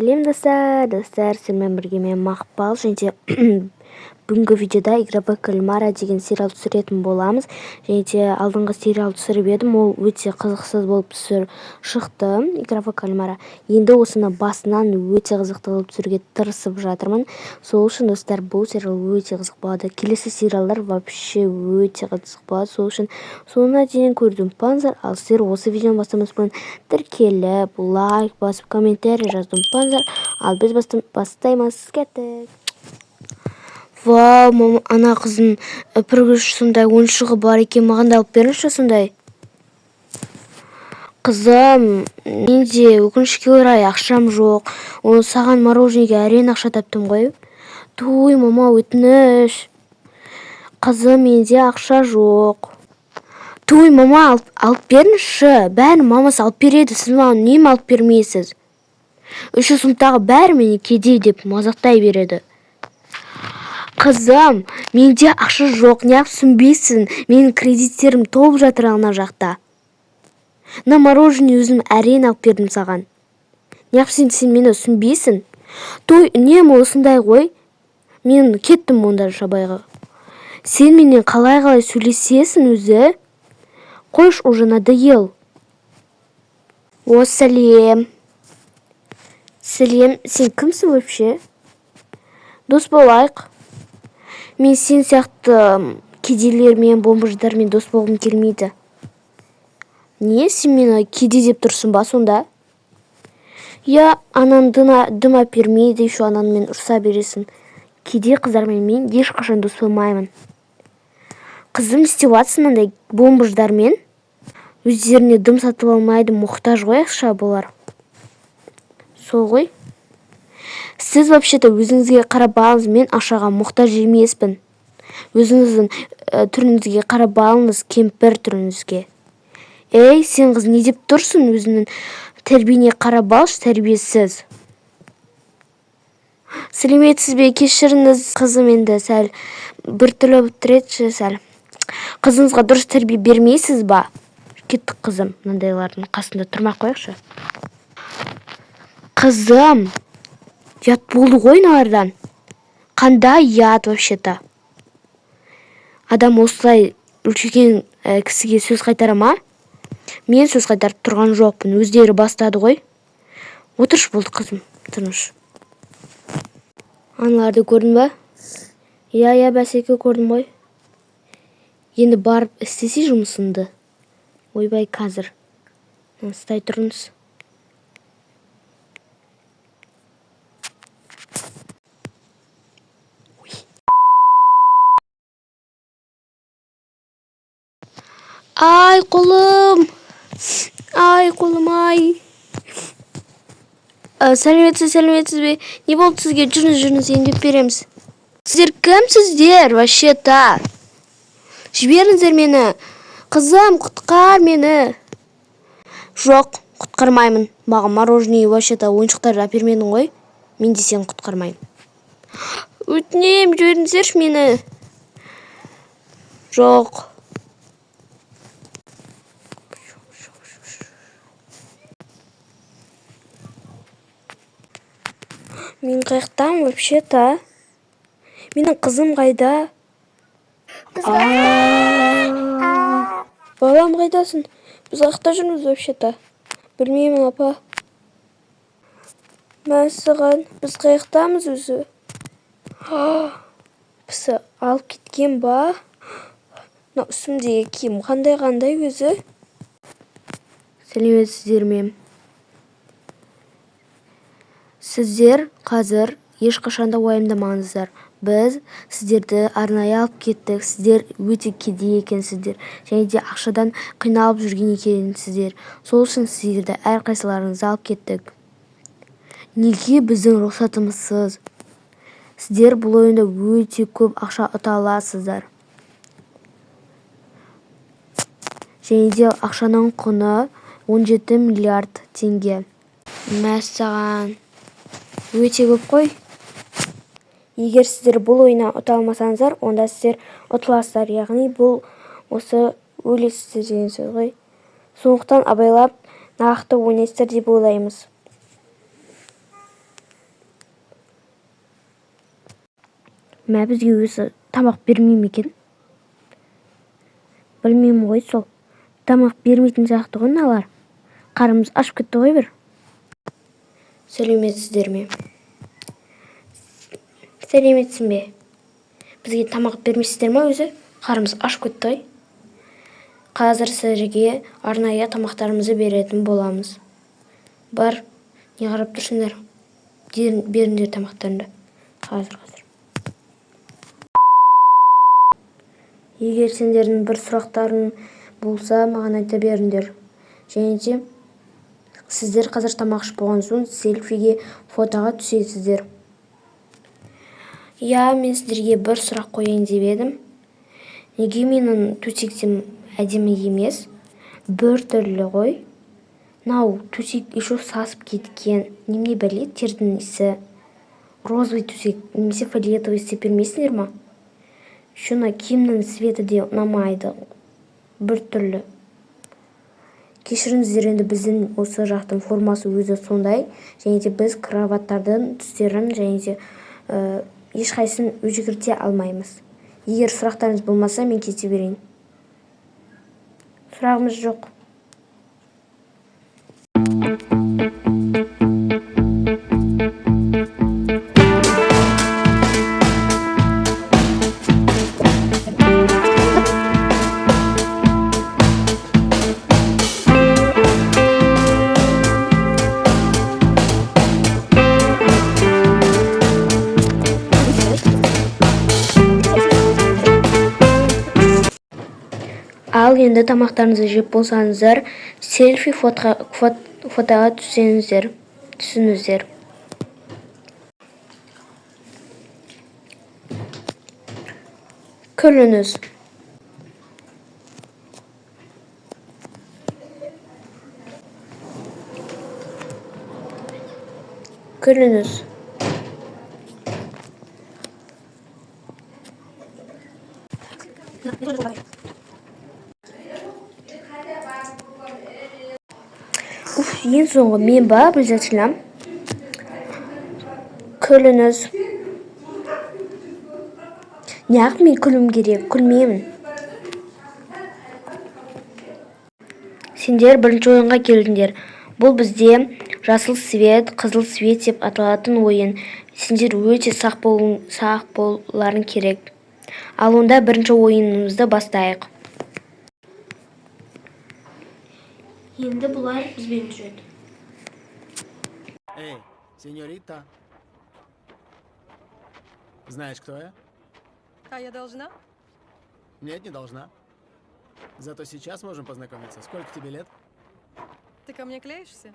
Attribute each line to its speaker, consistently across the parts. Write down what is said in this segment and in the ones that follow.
Speaker 1: Сәлем достар, сіздермен бірге мен Мақпал, және бүгінгі видеода «Игра в кальмара» деген сериал түсіретін боламыз. Және алдыңғы сериал түсіріп едім, ол өте қызықсыз болып шықты, «Игра в кальмара». Енді осыны басынан өте қызықты қылып түсіруге тырысып жатырмын. Сол үшін достар, бұл сериал өте қызық болады. Келесі сериалдар вообще өте қызық болады. Сол үшін соңына дейін көруді ұмытпаңыздар. Ал сіздер осы видеоны бастамас бұрын тіркеліп, лайк басып, комментарий жазуды ұмытпаңыздар. Ал біз бастаймыз. Кеттік. Вау, мама, ана қыздың прогресс сондай ойыншығы бар екен, маған да алып беріңізші сондай. Қызым, менде өкінішке орай ақшам жоқ. Оны саған мороженеге әрең ақша таптым ғой. Туй, мама, өтініш. Қызым, менде ақша жоқ. Туй, мама, алып беріңізші. Бәрін мамасы алып береді, сіз маған нем алып бермейсіз? 300 сомтағы бәрі мені кедей деп мазақтай береді. Қызым, менде ақша жоқ, неғып түсінбейсің? Менің кредиттерім толып жатыр ана жақта. На мороженое өзім әрең алып бердім саған. Неғып сен мені түсінбейсің? Той, үнемі осындай ғой. Мен кеттім онда шабайға. Сен менен қалай сөйлесесің өзі? Қойш, уже надоел. О, сәлем. Сәлем, сен кімсің вообще? Дос болайық. Мен сен сияқты кедейлермен, бомбыждармен дос болғым келмейді. Не, сен мені кедей деп тұрсың ба сонда? Я, анан дым әпермейді, еще анан мен ұрса бересің. Кедей қыздармен мен ешқашан дос болмаймын. Қызым, істеватсың андай бомбыждармен? Өздеріне дым сатып алмайды, мұқтаж ғой ақша болар. Сол ғой? Сіз вообще-то өзіңізге қарап алыңыз, мен ақшаға мұқтаж емеспін. Өзіңіздің түріңізге қарап алыңыз, кемпір түріңізге. Ей, сен қыз не деп тұрсың? Өзіңнің тәрбиеңе қарап алшы, тәрбиесіз. Сәлеметсіз бе, кешіріңіз, қызым, енді сәл біртүрлі бітіретші сәл. Қызыңызға дұрыс тәрбие бермейсіз ба? Кеттік, қызым, мынандайлардың қасында тұрмақ қояқшы. Қызым, ят болды ғой мыналардан. Қандай ят вообще-то? Адам осылай үлкейген кісіге сөз қайтара ма? Мен сөз қайтарып тұрған жоқпын, өздері бастады ғой. Отырш болды, қызым, тыныш. Аналарды көрдің ба? Я, бәсеке көрдім ғой. Енді барып істесе жұмысынды. Ойбай, қазір. Стай тұрыңыз. Ай, қолым, ай. Сәлеметсіз бе? Не болды сізге? Жүріңіз, емдеп береміз. Сіздер кімсіздер, вообще-то? Жіберіңіздер мені. Қызым, құтқар мені. Жоқ, құтқармаймын. Маған мороженое, вообще-то ойыншықтарды әпермедің ғой. Мен де сені құтқармаймын. Өтінем, жіберіңіздерші мені. Жоқ. Мен қайықтам, вообще-то. Менің қызым қайда? Балам қайдасың? Біз қайықта жүрміз, вообще-то. Білмеймін, апа. Мәсіған, біз қайықтамыз өзі. Бізді алып кеткен ба? Үстімдегі киім қандай өзі? Сәлеметсіздер ме? Сіздер қазір ешқашанда уайымдамаңыздар. Біз сіздерді арнайы алып кеттік. Сіздер өте кедей екенсіздер. Және де ақшадан қиналып жүрген екенсіздер. Сол үшін сіздерді әрқайсыларыңызды алып кеттік. Неге біздің рұқсатымызсыз? Сіздер бұл ойында өте көп ақша ұта аласыздар. Және де ақшаның құны 17 миллиард теңге. Мәссаған. Өте көп қой. Егер сіздер бұл ойына ұта алмасаңыздар, онда сіздер ұтыласыздар. Яғни бұл осы өлесіздер деген сөз ғой. Сондықтан абайлап нақты ойнайсыздар деп ойлаймыз. Мә бізге өзі тамақ бермей ме екен? Білмеймін ғой сол. Тамақ бермейтін сияқты ғой мыналар. Қарымыз ашып кетті ғой бір. Сәлеметсіздер ме? Сәлеметсің бе? Бізге тамақ бермейсіздер ме өзі? Қарымыз ашып кетті ғой. Қазір сіздерге арнайы тамақтарымызды беретін боламыз. Бар, не қарап тұрсыңдар? Беріңдер тамақтарыңды. Қазір. Егер сендердің бір сұрақтарың болса, маған айта беріңдер. Және де сіздер қазір тамақ ішіп болған соң селфиге фотоға түсесіздер. Мен сіздерге бір сұрақ қояйын деп едім. Неге менің төсексем әдемі емес? Бір түрлі ғой. Нау төсек еще сасып кеткен. Немене бәле, тердің исі. Розовый төсек, немесе фиолетовый істеп бермейсіңдер ма? Шуна киімнің светі де ұнамайды. Бір түрлі. Кешіріңіздер, енді біздің осы жақтың формасы өзі сондай. Және де біз кроваттардың түстерін және де ешқайсысын өзгерте алмаймыз. Егер сұрақтарыңыз болмаса, мен кете берейін. Сұрағымыз жоқ. Ал енді тамақтарыңызды жеп болсаңыздар, селфи фотоға түсіңіздер. Күліңіз. Ең соңғы мен ба, обязательно. Күліңіз. Неғып мен күлім керек? Күлмеймін. Сендер бірінші ойынға келдіңдер. Бұл бізде жасыл свет, қызыл свет деп аталатын ойын. Сендер өте сақ болуларың керек. Ал онда бірінші ойынымызды бастайық. Енді бұлар бізбен жүреді.
Speaker 2: Эй, сеньорита. Знаешь, кто я?
Speaker 3: А я должна?
Speaker 2: Нет, не должна. Зато сейчас можем познакомиться. Сколько тебе лет?
Speaker 3: Ты ко мне клеишься?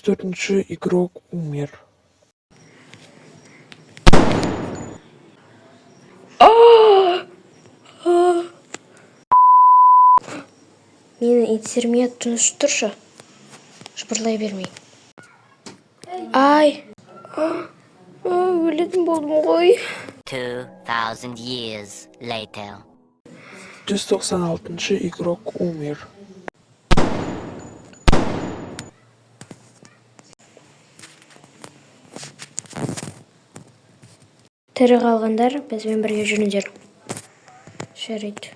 Speaker 4: Төртінші игрок умер.
Speaker 1: Мені иттерме тыныш тұршы. Жыбырлай бермей. Ай! Өлетін болдым ғой.
Speaker 5: 2000 years later.
Speaker 4: 196 игрок умер.
Speaker 1: Тірі қалғандар бізбен бірге жүріңдер. Жарайды.